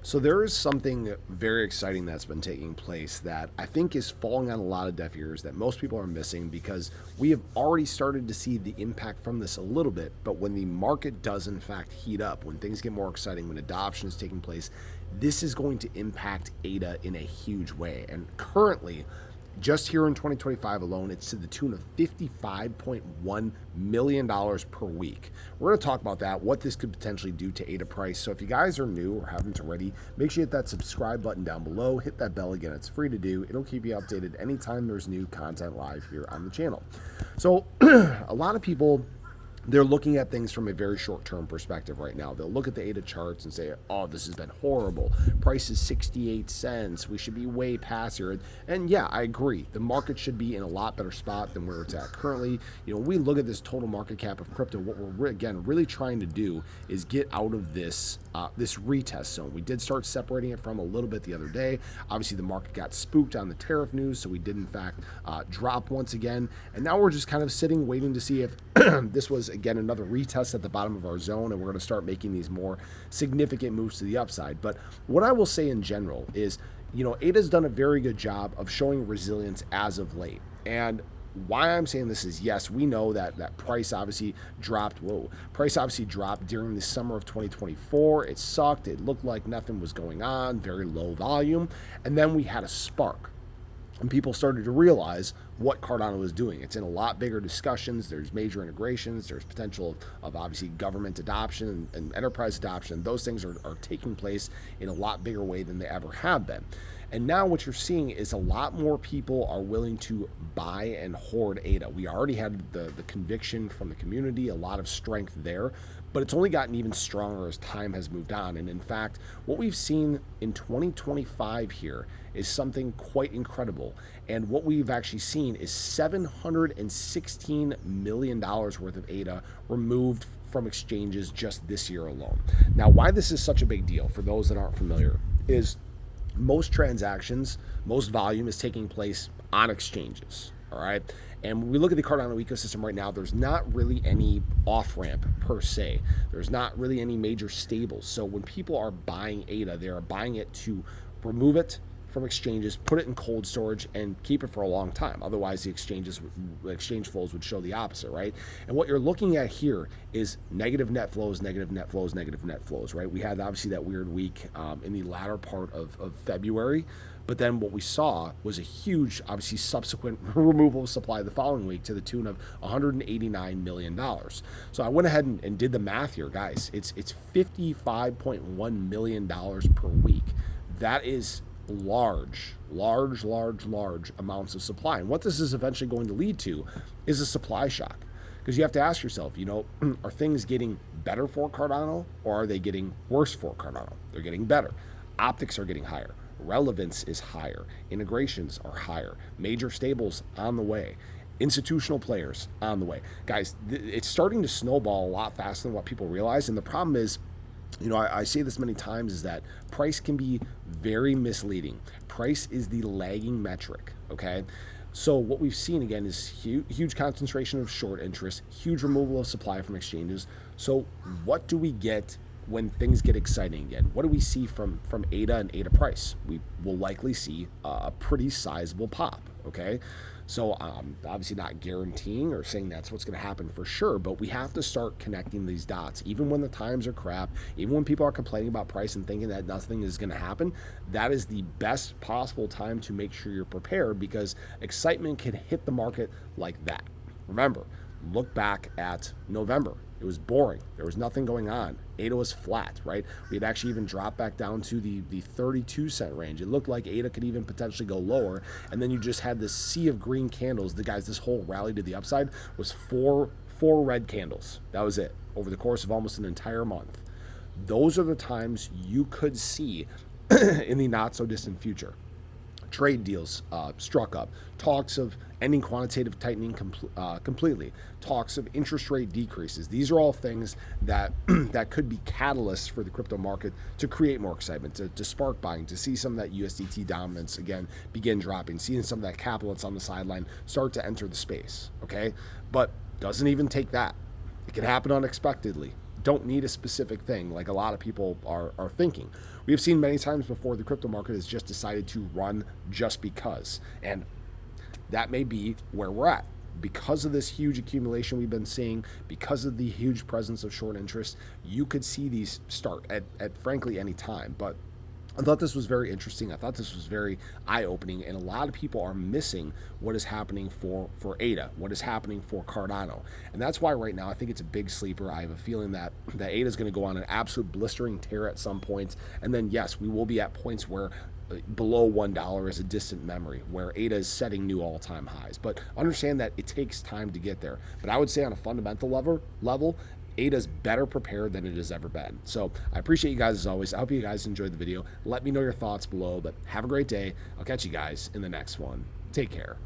So there is something very exciting that's been taking place that I think is falling on a lot of deaf ears that most people are missing because we have already started to see the impact from this a little bit. But when the market does in fact heat up, when things get more exciting, when adoption is taking place, this is going to impact ADA in a huge way. And currently, just here in 2025 alone, it's to the tune of $55.1 million per week. We're going to talk about that, what this could potentially do to ADA price. So if you guys are new or haven't already, make sure you hit that subscribe button down below. Hit that bell again. It's free to do. It'll keep you updated anytime there's new content live here on the channel. So a lot of people, they're looking at things from a very short-term perspective right now. They'll look at the ADA charts and say, oh, this has been horrible. Price is 68 cents. We should be way past here. And yeah, I agree. The market should be in a lot better spot than where it's at currently. You know, when we look at this total market cap of crypto, what we're, again, really trying to do is get out of this this retest zone. We did start separating it from a little bit the other day. Obviously, the market got spooked on the tariff news, so we did, in fact, drop once again. And now we're just kind of sitting, waiting to see if this was, again, another retest at the bottom of our zone, and we're going to start making these more significant moves to the upside. But what I will say in general is, you know, ADA's done a very good job of showing resilience as of late. And why I'm saying this is, yes, we know that price obviously dropped. Price obviously dropped during the summer of 2024. It sucked. It looked like nothing was going on, very low volume. And then we had a spark. And people started to realize what Cardano was doing. It's in a lot bigger discussions. There's major integrations. There's potential of obviously government adoption and enterprise adoption. Those things are taking place in a lot bigger way than they ever have been. And now what you're seeing is a lot more people are willing to buy and hoard ADA. We already had the conviction from the community, a lot of strength there, but it's only gotten even stronger as time has moved on. And in fact, what we've seen in 2025 here is something quite incredible. And what we've actually seen is $716 million worth of ADA removed from exchanges just this year alone. Now, why this is such a big deal for those that aren't familiar is most transactions, most volume is taking place on exchanges, all right? And when we look at the Cardano ecosystem right now, there's not really any off-ramp per se. There's not really any major stables. So when people are buying ADA, they are buying it to remove it from exchanges, put it in cold storage, and keep it for a long time. Otherwise, the exchange flows would show the opposite, right? And what you're looking at here is negative net flows, negative net flows, negative net flows, right? We had obviously that weird week in the latter part of February, but then what we saw was a huge, obviously, subsequent removal of supply the following week to the tune of $189 million. So I went ahead and did the math here, guys. It's $55.1 million per week. That is large amounts of supply. And what this is eventually going to lead to is a supply shock. Because you have to ask yourself, you know, are things getting better for Cardano or are they getting worse for Cardano? They're getting better. Optics are getting higher. Relevance is higher. Integrations are higher. Major stables on the way. Institutional players on the way. Guys, it's starting to snowball a lot faster than what people realize. And the problem is, you know, I say this many times, is that price can be very misleading. Price is the lagging metric, okay? So what we've seen, again, is huge concentration of short interest, huge removal of supply from exchanges. So what do we get when things get exciting again? What do we see from ADA and ADA price? We will likely see a pretty sizable pop, okay? So obviously not guaranteeing or saying that's what's going to happen for sure, but we have to start connecting these dots. Even when the times are crap, even when people are complaining about price and thinking that nothing is going to happen, that is the best possible time to make sure you're prepared, because excitement can hit the market like that. Remember, look back at November. It was boring. There was nothing going on. ADA was flat, right? We had actually even dropped back down to the 32 cent range. It looked like ADA could even potentially go lower. And then you just had this sea of green candles. The guys, this whole rally to the upside was four red candles. That was it over the course of almost an entire month. Those are the times you could see in the not so distant future. Trade deals struck up, talks of ending quantitative tightening completely, talks of interest rate decreases. These are all things that that could be catalysts for the crypto market to create more excitement, to spark buying, to see some of that USDT dominance again begin dropping, seeing some of that capital that's on the sideline start to enter the space, okay? But doesn't even take that. It can happen unexpectedly. don't need a specific thing like a lot of people are thinking. We have seen many times before the crypto market has just decided to run just because. And that may be where we're at. Because of this huge accumulation we've been seeing, because of the huge presence of short interest, you could see these start at frankly any time. But I thought this was very interesting. I thought this was very eye-opening, and a lot of people are missing what is happening for ADA, what is happening for Cardano, and that's why right now I think it's a big sleeper. I have a feeling that ADA is going to go on an absolute blistering tear at some points, and then yes, we will be at points where below $1 is a distant memory, where ADA is setting new all-time highs. But understand that it takes time to get there. But I would say on a fundamental level, ADA's better prepared than it has ever been. So I appreciate you guys as always. I hope you guys enjoyed the video. Let me know your thoughts below, but have a great day. I'll catch you guys in the next one. Take care.